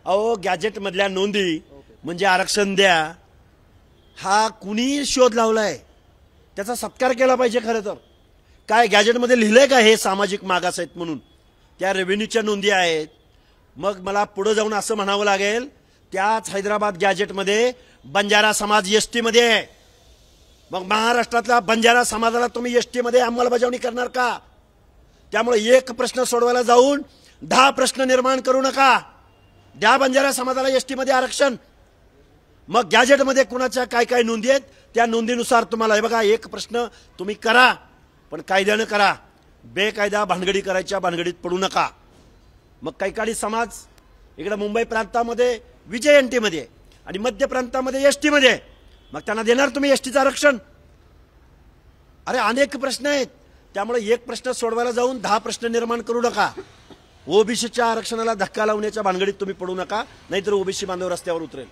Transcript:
अहो गॅजेटमधल्या नोंदी म्हणजे आरक्षण द्या हा कुणी शोध लावलाय, त्याचा सत्कार केला पाहिजे। खरं तर काय गॅजेटमध्ये लिहिलंय का हे सामाजिक मागास आहेत म्हणून? त्या रेव्हेन्यूच्या नोंदी आहेत। मग मला पुढे जाऊन असं म्हणावं लागेल त्याच हैदराबाद गॅजेटमध्ये बंजारा समाज एसटी मध्ये आहे। मग महाराष्ट्रातल्या बंजारा समाजाला तुम्ही एसटी मध्ये अंमलबजावणी करणार का? त्यामुळे एक प्रश्न सोडवायला जाऊन 10 प्रश्न निर्माण करू नका। द्या बंजारा समाजाला एसटी मध्ये आरक्षण। मग गॅजेटमध्ये कुणाच्या काय काय नोंदी आहेत त्या नोंदीनुसार तुम्हाला हे बघा एक प्रश्न तुम्ही करा, पण कायद्यानं करा। बेकायदा भानगडी करायच्या भानगडीत पडू नका। मग कैकाडी समाज इकडे मुंबई प्रांतामध्ये विजयंती मध्ये आणि मध्य प्रांतामध्ये एसटी मध्ये, मग त्यांना देणार तुम्ही एसटीचं आरक्षण? अरे अनेक प्रश्न आहेत। त्यामुळे एक प्रश्न सोडवायला जाऊन 10 प्रश्न निर्माण करू नका। ओबीसीच्या आरक्षणाला धक्का लावण्याच्या भानगडीत तुम्ही पडू नका, नाहीतर ओबीसी बांधव रस्त्यावर उतरेल।